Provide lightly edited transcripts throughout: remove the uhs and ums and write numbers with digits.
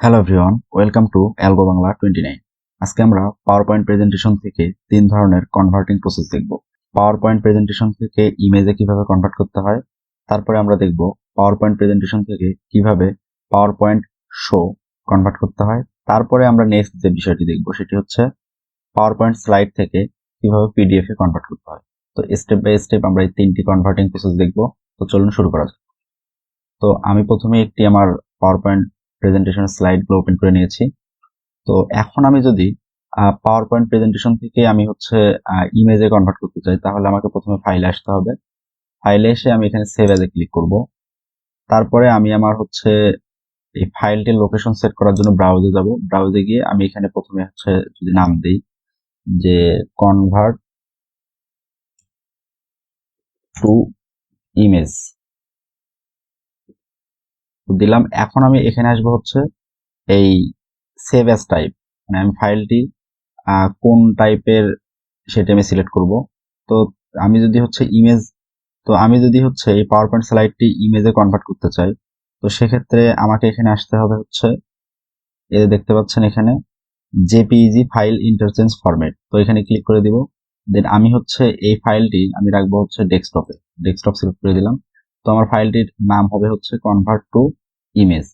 Hello everyone, welcome to algo Bangla 29। আজকে আমরা power point presentation থেকে 3 ধরনের কনভার্টিং প্রসেস দেখব। পাওয়ার পয়েন্ট প্রেজেন্টেশন থেকে ইমেজে কিভাবে কনভার্ট করতে হয়, তারপরে আমরা দেখব পাওয়ার পয়েন্ট প্রেজেন্টেশন থেকে কিভাবে পাওয়ার পয়েন্ট শো কনভার্ট করতে হয়। তারপরে আমরা নেক্সট যে বিষয়টি দেখব সেটি হচ্ছে পাওয়ার পয়েন্ট স্লাইড থেকে কিভাবে পিডিএফ এ কনভার্ট করতে হয়। তো স্টেপ বাই স্টেপ আমরা এই 3টি কনভার্টিং প্রসেস দেখব। তো চলুন শুরু করা যাক। তো আমি প্রথমে একটি আমার পাওয়ার পয়েন্ট প্রেজেন্টেশনের স্লাইডগুলো ওপেন করে নিয়েছি। তো এখন আমি যদি পাওয়ার পয়েন্ট প্রেজেন্টেশন থেকে আমি হচ্ছে ইমেজে কনভার্ট করতে চাই, তাহলে আমাকে প্রথমে ফাইলে আসতে হবে। ফাইলে এসে আমি এখানে সেভ অ্যাজে ক্লিক করব। তারপরে আমি আমার হচ্ছে এই ফাইলটির লোকেশন সেট করার জন্য ব্রাউজে যাব। ব্রাউজে গিয়ে আমি এখানে প্রথমে হচ্ছে যদি নাম দিই যে কনভার্ট টু ইমেজ দিলাম। এখন আমি এখানে আসবো হচ্ছে এই সেভ অ্যাজ টাইপ, মানে আমি ফাইলটি কোন টাইপের সেটা আমি সিলেক্ট করব। তো আমি যদি হচ্ছে ইমেজ আমি যদি হচ্ছে এই পাওয়ার পয়েন্ট স্লাইডটি ইমেজে কনভার্ট করতে চাই, তো সেক্ষেত্রে আমাকে এখানে আসতে হবে হচ্ছে এই দেখতে পাচ্ছেন এখানে জেপিইজি ফাইল ইন্টারচেঞ্জ ফরম্যাট। তো এখানে ক্লিক করে দিব। দেন আমি হচ্ছে এই ফাইলটি আমি রাখবো হচ্ছে ডেস্কটপে। ডেস্কটপ সিলেক্ট করে দিলাম। তো আমার ফাইলটির নাম হবে হচ্ছে কনভার্ট টু ইমেজ।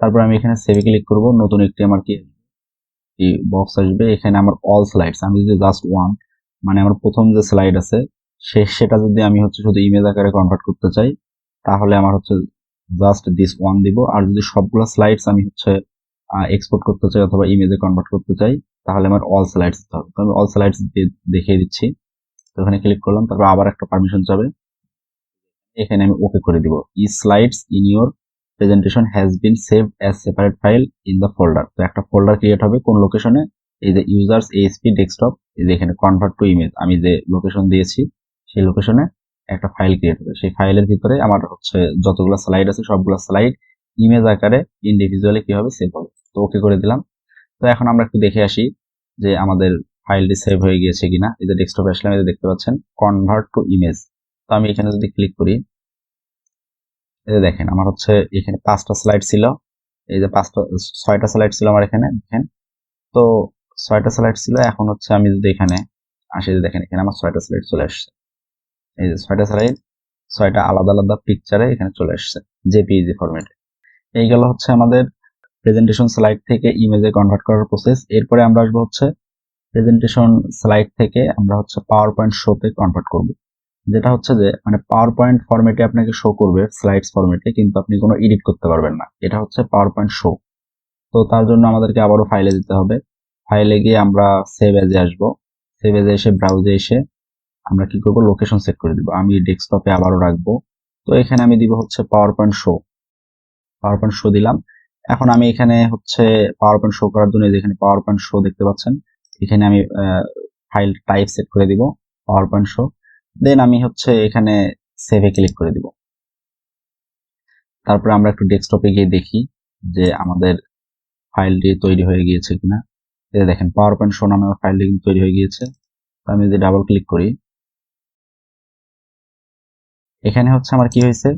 তারপর আমি এখানে সেভে ক্লিক করব। নতুন একটি আমার কি বক্স আসবে। এখানে আমার অল স্লাইডস, আমি যদি জাস্ট ওয়ান, মানে আমার প্রথম যে স্লাইড আছে সেটা যদি আমি হচ্ছে শুধু ইমেজ আকারে কনভার্ট করতে চাই, তাহলে আমার হচ্ছে জাস্ট দিস ওয়ান দিব। আর যদি সবগুলো স্লাইডস আমি হচ্ছে এক্সপোর্ট করতে চাই অথবা ইমেজে কনভার্ট করতে চাই, তাহলে আমার অল স্লাইডস দিতে হবে। তো আমি অল স্লাইডস দেখিয়ে দিচ্ছি। তো এখানে ক্লিক করলাম, তারপর আবার একটা পারমিশন যাবে। এখানে আমি ওকে করে দিব। ই slides in your presentation has been saved as separate file in the folder. তো একটা ফোল্ডার ক্রিয়েট হবে কোন লোকেশনে, এই যে ইউজার্স এএসপি ডেস্কটপ, এই যে এখানে কনভার্ট টু ইমেজ আমি যে লোকেশন দিয়েছি সেই লোকেশনে একটা ফাইল ক্রিয়েট হবে। সেই ফাইলের ভিতরে আমার হচ্ছে যতগুলো স্লাইড আছে সবগুলো স্লাইড ইমেজ আকারে ইন্ডিভিজুয়ালি কি হবে, সেভ হবে। তো ওকে করে দিলাম। তো এখন আমরা একটু দেখে আসি যে আমাদের ফাইলটি সেভ হয়ে গিয়েছে কিনা। এই যে ডেস্কটপে আসলাম, এই যে দেখতে পাচ্ছেন কনভার্ট টু ইমেজ। তো আমি এখানে যদি ক্লিক করি, এই যে দেখেন আমার হচ্ছে এখানে 5টা স্লাইড ছিল। এই যে 6টা স্লাইড ছিল আমার এখানে দেখেন। তো 6টা স্লাইড ছিল। এখন হচ্ছে আমি যদি এখানে আসি, দেখেন এখানে আমার 6টা স্লাইড চলে আসছে। এই যে 6টা স্লাইড 6টা আলাদা আলাদা পিকচারে এখানে চলে আসছে জেপিইজি ফরম্যাটে। এই গেল হচ্ছে আমাদের প্রেজেন্টেশন স্লাইড থেকে ইমেজে কনভার্ট করার প্রসেস। এরপরে আমরা আসবো হচ্ছে প্রেজেন্টেশন স্লাইড থেকে আমরা হচ্ছে পাওয়ার পয়েন্ট শোতে কনভার্ট করব। যেটা হচ্ছে যে মানে পাওয়ার পয়েন্ট ফরম্যাটে আপনাকে শো করবে স্লাইডস ফরম্যাটে, কিন্তু আপনি কোনো এডিট করতে পারবেন না। এটা হচ্ছে পাওয়ার পয়েন্ট শো। তো তার জন্য আমাদেরকে আবারও ফাইলে যেতে হবে। ফাইলে গিয়ে আমরা সেভ এজে আসবো। সেভ এজে এসে ব্রাউজে এসে আমরা কি করব, লোকেশন সেট করে দিব। আমি ডেস্কটপে আবারও রাখবো। তো এখানে আমি দিব হচ্ছে PowerPoint show. Power point show দিলাম। এখন আমি এখানে হচ্ছে পাওয়ার পয়েন্ট শো করার জন্য যেখানে পাওয়ার পয়েন্ট শো দেখতে পাচ্ছেন, এখানে আমি ফাইল টাইপ সেট করে দিব পাওয়ার পয়েন্ট শো। দেন আমি হচ্ছে এখানে সেভে ক্লিক করে দিব। তারপরে আমরা একটু ডেস্কটপে গিয়ে দেখি যে আমাদের ফাইলটি তৈরি হয়ে গিয়েছে কিনা। এই দেখেন পাওয়ার পয়েন্ট শো নামে আমার ফাইলটি কিন্তু তৈরি হয়ে গিয়েছে। আমি যদি ডাবল ক্লিক করি, এখানে হচ্ছে আমার কি হয়েছে,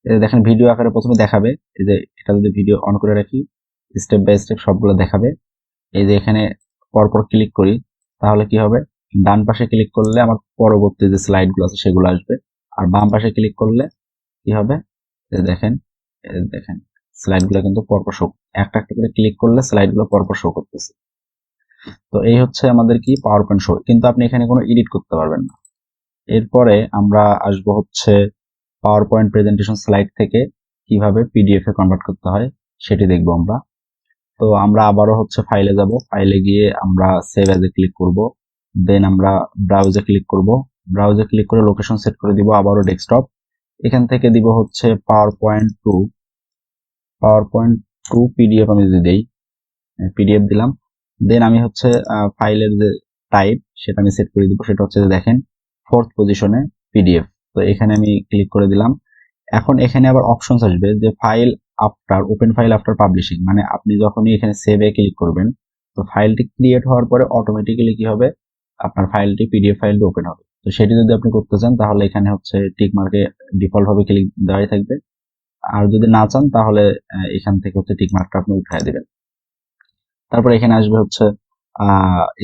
এই দেখেন ভিডিও আকারে প্রথমে দেখাবে। এই যে এটা যদি ভিডিও অন করে রাখি, স্টেপ বাই স্টেপ সবগুলো দেখাবে। এই যে এখানে পরপর ক্লিক করি, তাহলে কি হবে, ডান পাশে ক্লিক করলে আমার পরবর্তী যে স্লাইডগুলো আছে সেগুলো আসবে। আর বাম পাশে ক্লিক করলে কি হবে, দেখেন দেখেন স্লাইডগুলো কিন্তু পরপর শো, একটা একটা করে ক্লিক করলে স্লাইডগুলো পরপর শো করতেছে। তো এই হচ্ছে আমাদের কি পাওয়ার পয়েন্ট শো, কিন্তু আপনি এখানে কোনো এডিট করতে পারবেন না। এরপরে আমরা আসবো হচ্ছে পাওয়ার পয়েন্ট প্রেজেন্টেশন স্লাইড থেকে কিভাবে পিডিএফ এ কনভার্ট করতে হয় সেটি দেখবো আমরা। তো আমরা আবারও হচ্ছে ফাইলে যাব। ফাইলে গিয়ে আমরা সেভ এজে ক্লিক করব। দেন আমরা ব্রাউজে ক্লিক করব। ব্রাউজে ক্লিক করে লোকেশন সেট করে দিব আবারও ডেস্কটপ। এখান থেকে দিব হচ্ছে পাওয়ার পয়েন্ট টু পিডিএফ। আমি যদি দেই পিডিএফ দিলাম। দেন আমি হচ্ছে ফাইলের যে টাইপ সেটা আমি সেট করে দিব। সেটা হচ্ছে যে দেখেন 4th পজিশনে পিডিএফ। তো এখানে আমি ক্লিক করে দিলাম। এখন এখানে আবার অপশনস আসবে যে file after open file after publishing, মানে আপনি যখনই এখানে সেভে ক্লিক করবেন, তো ফাইলটি ক্রিয়েট হওয়ার পরে অটোমেটিক্যালি কি হবে, আপনার ফাইলটি পিডিএফ ফাইলটি ওপেন হবে। তো সেটি যদি আপনি করতে চান তাহলে এখানে হচ্ছে টিক মার্কে ডিফল্ট ভাবে ক্লিক দেওয়াই থাকবে। আর যদি না চান তাহলে এখান থেকে হচ্ছে টিক মার্কটা আপনি উঠায় দিবেন। তারপর এখানে আসবে হচ্ছে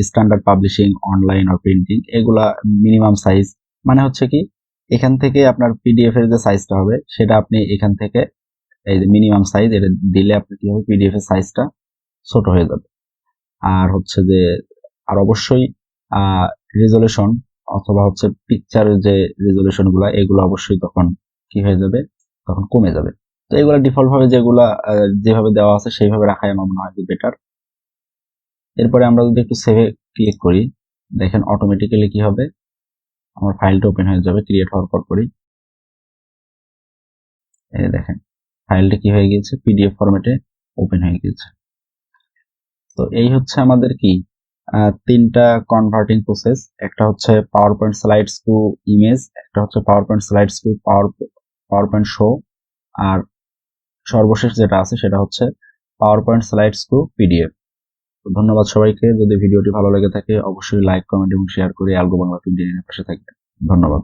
স্ট্যান্ডার্ড পাবলিশিং, অনলাইন আর প্রিন্টিং, এগুলা মিনিমাম সাইজ, মানে হচ্ছে কি এখান থেকে আপনার পিডিএফ এর যে সাইজটা হবে সেটা আপনি এখান থেকে এই যে মিনিমাম সাইজ এটা দিলে আপনি কি হবে পিডিএফ এর সাইজটা ছোট হয়ে যাবে। আর হচ্ছে যে আর অবশ্যই রেজলিউশন অথবা হচ্ছে পিকচারের যে রেজলিউশন গুলা এগুলো অবশ্যই তখন কি হয়ে যাবে, তখন কমে যাবে। তো এগুলা ডিফল্ট ভাবে যেগুলা যেভাবে দেওয়া আছে সেইভাবে রাখাই আমার মনে হয় বেটার। এরপরে আমরা যদি একটু সেভে ক্লিক করি, দেখেন অটোমেটিক্যালি কি হবে, আমার ফাইলটা ওপেন হয়ে যাবে ক্রিয়েট হওয়ার পরই। এই দেখেন ফাইলটা কি হয়ে গিয়েছে, পিডিএফ ফরম্যাটে ওপেন হয়ে গিয়েছে। তো এই হচ্ছে আমাদের কি তিনটা কনভার্টিং প্রসেস, একটা হচ্ছে PowerPoint slides to image, একটা হচ্ছে PowerPoint slides to PowerPoint show, আর সর্বশেষ যেটা আছে সেটা হচ্ছে PowerPoint slides to PDF. ধন্যবাদ সবাইকে। যদি ভিডিওটি ভালো লেগে থাকে অবশ্যই লাইক, কমেন্ট এবং শেয়ার করে আলগো বাংলা 29 এর পাশে থাকবেন। ধন্যবাদ।